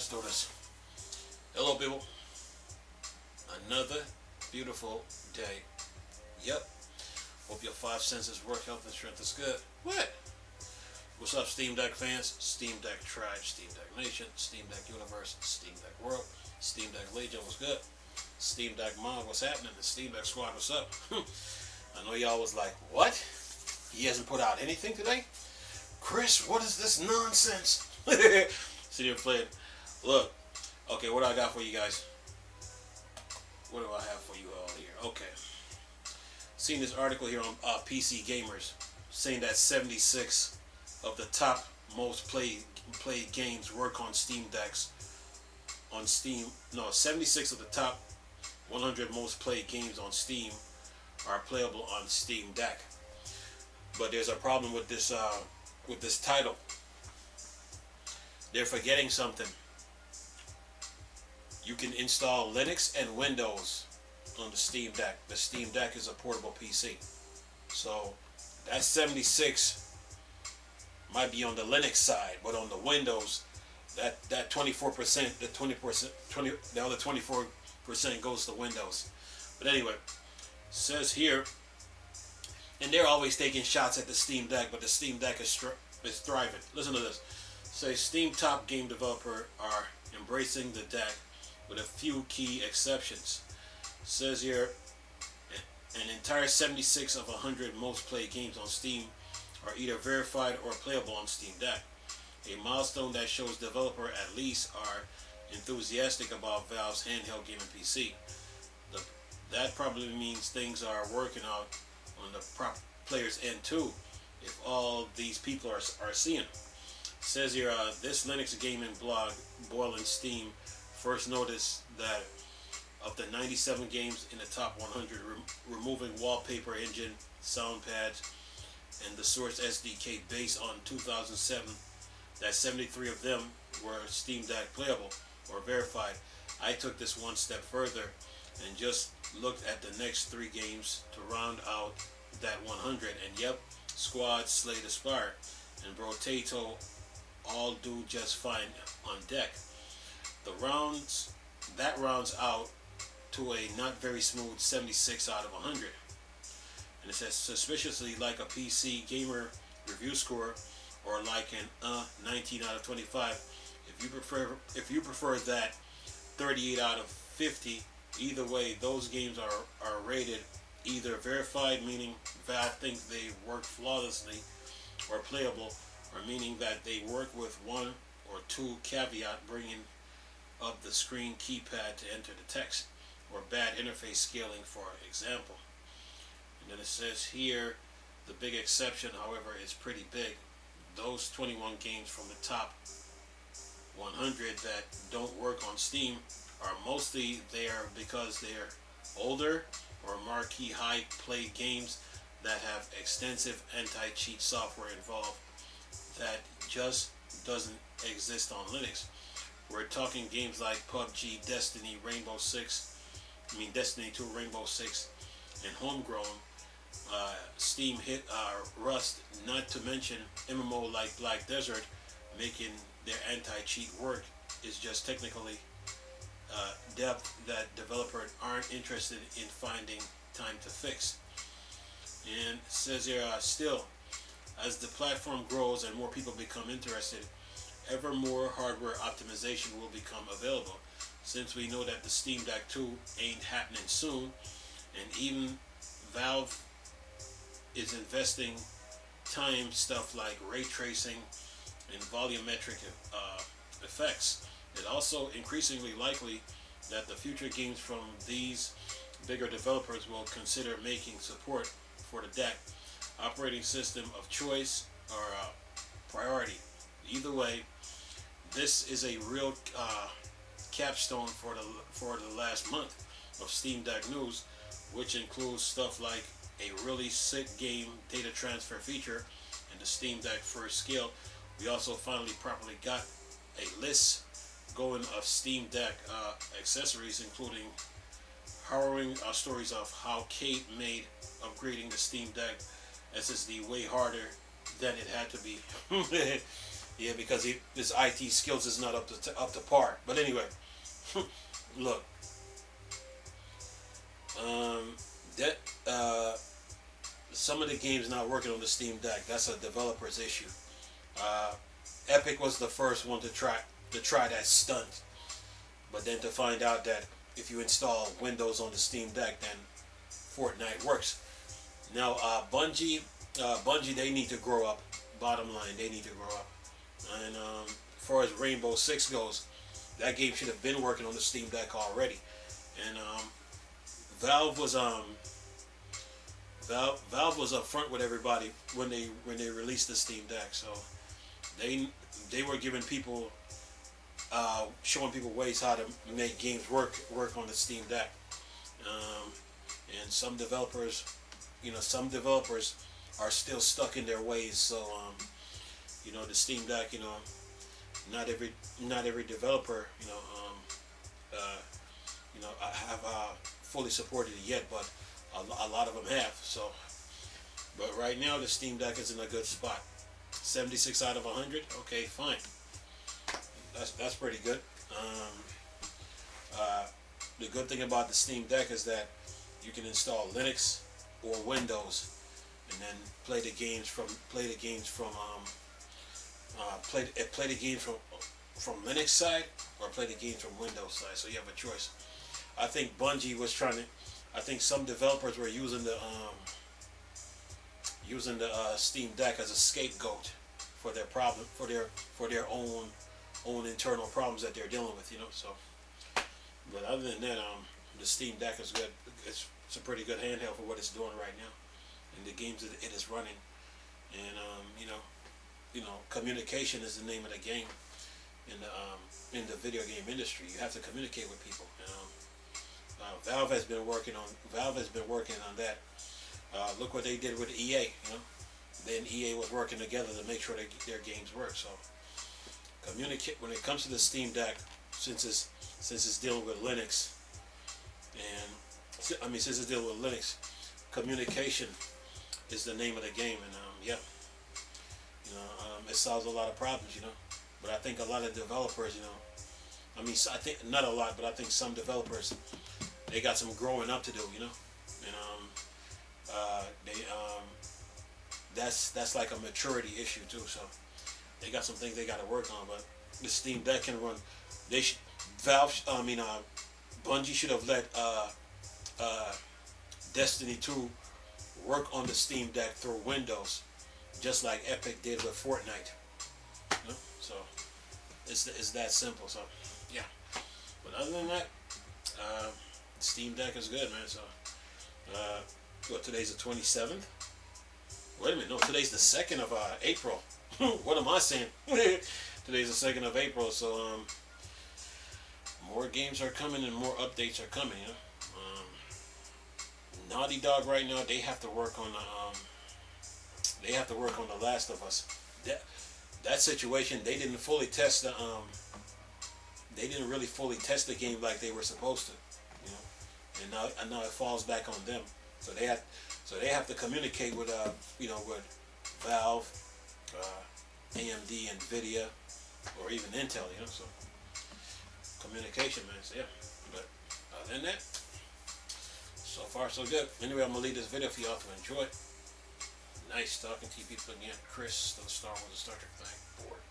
let's do this. Hello, people. Another beautiful day. Yep. Hope your five senses work, health, and strength is good. What? What's up, Steam Deck fans? Steam Deck Tribe, Steam Deck Nation, Steam Deck Universe, Steam Deck World, Steam Deck Legion, what's good? Steam Deck Mod, what's happening? The Steam Deck Squad, what's up? I know y'all was like, what? He hasn't put out anything today? Chris, what is this nonsense? Sit here playing. Look, okay, what do I got for you guys? What do I have for you all here? Okay. Seen this article here on PC Gamers saying that 76 of the top most played games work on Steam decks. On Steam, no, 76 of the top 100 most played games on Steam are playable on Steam Deck. But there's a problem with this title. They're forgetting something. You can install Linux and Windows on the Steam Deck. The Steam Deck is a portable PC. So that 76 might be on the Linux side, but on the Windows, that 24%, the other 24% goes to Windows. But anyway, says here, and they're always taking shots at the Steam Deck, but the Steam Deck is thriving. Listen to this. Say Steam top game developer are embracing the deck with a few key exceptions. Says here, an entire 76 of 100 most played games on Steam are either verified or playable on Steam Deck. A milestone that shows developer at least are enthusiastic about Valve's handheld gaming PC. That probably means things are working out on the player's end too, if all these people are seeing. Says here, this Linux gaming blog, Boiling Steam, first noticed that of the 97 games in the top 100, removing wallpaper engine, sound pads, and the Source SDK based on 2007, that 73 of them were Steam Deck playable or verified. I took this one step further and just looked at the next 3 games to round out that 100, and yep, Squad, Slay the Spire, and Brotato all do just fine on deck. That rounds out to a not very smooth 76 out of 100. And it says suspiciously like a PC gamer review score, or like an 19 out of 25. If you prefer that 38 out of 50, either way, those games are rated either verified, meaning Valve thinks they work flawlessly, or playable, or meaning that they work with 1 or 2 caveat, bringing up the screen keypad to enter the text, or bad interface scaling, for example. And then it says here, the big exception, however, is pretty big. Those 21 games from the top 100 that don't work on Steam are mostly there because they're older or marquee high-played games that have extensive anti-cheat software involved that just doesn't exist on Linux. We're talking games like PUBG, Destiny 2, Rainbow Six, and Homegrown, Steam hit Rust, not to mention MMO like Black Desert, making their anti-cheat work is just technically depth that developers aren't interested in finding time to fix. And it says here, still, as the platform grows and more people become interested, ever more hardware optimization will become available. Since we know that the Steam Deck 2 ain't happening soon, and even Valve is investing time stuff like ray tracing and volumetric effects, it's also increasingly likely that the future games from these bigger developers will consider making support for the deck operating system of choice or priority. Either way, this is a real capstone for the last month of Steam Deck news, which includes stuff like a really sick game data transfer feature in the Steam Deck first scale. We also finally properly got a list going of Steam Deck accessories, including harrowing stories of how Kate made upgrading the Steam Deck SSD way harder than it had to be. Yeah, because his IT skills is not up to par. But anyway, look, um, that some of the games not working on the Steam Deck. That's a developer's issue. Uh, Epic was the first one to try that stunt, but then to find out that if you install Windows on the Steam Deck, then Fortnite works. Now, Bungie, they need to grow up. Bottom line, they need to grow up. And as far as Rainbow Six goes, that game should have been working on the Steam Deck already. And Valve was Valve was up front with everybody when they released the Steam Deck. So they were giving people showing people ways how to make games work on the Steam Deck. And some developers, some developers are still stuck in their ways. So the Steam Deck, not every developer, I have fully supported it yet, but a lot of them have. So, but right now the Steam Deck is in a good spot. 76 out of 100. Okay, fine. That's pretty good. The good thing about the Steam Deck is that you can install Linux or Windows, and then play the games from Linux side, or play the games from Windows side. So you have a choice. I think Bungie was trying to. I think some developers were using the Steam Deck as a scapegoat for their problem, for their own internal problems that they're dealing with. So, but other than that, the Steam Deck is good. It's a pretty good handheld for what it's doing right now, and the games that it is running. And communication is the name of the game in the video game industry. You have to communicate with people. Valve has been working on that. Look what they did with EA. Then EA was working together to make sure that their games work. So communicate when it comes to the Steam Deck, since it's dealing with Linux, and since it's dealing with Linux, communication is the name of the game. And it solves a lot of problems. But I think a lot of developers, I think not a lot, but I think some developers, they got some growing up to do, and that's like a maturity issue too. So they got some things they got to work on. But the Steam Deck can run. Bungie should have let Destiny 2 work on the Steam Deck through Windows, just like Epic did with Fortnite. So it's that simple. So yeah. But other than that, Steam Deck is good, man. So today's the 27th. Wait a minute, no, today's the 2nd of April. What am I saying? Today's the 2nd of April. So more games are coming and more updates are coming. Naughty Dog right now, they have to work on The Last of Us. That situation, they didn't fully test the they didn't really fully test the game like they were supposed to, and now it falls back on them. So they have to communicate with with Valve, AMD, Nvidia, or even Intel. So communication, man. So yeah, but other than that, so far so good. Anyway, I'm gonna leave this video for y'all to enjoy. Nice talking to you people again. Chris, the Star Wars and Star Trek thing. Board.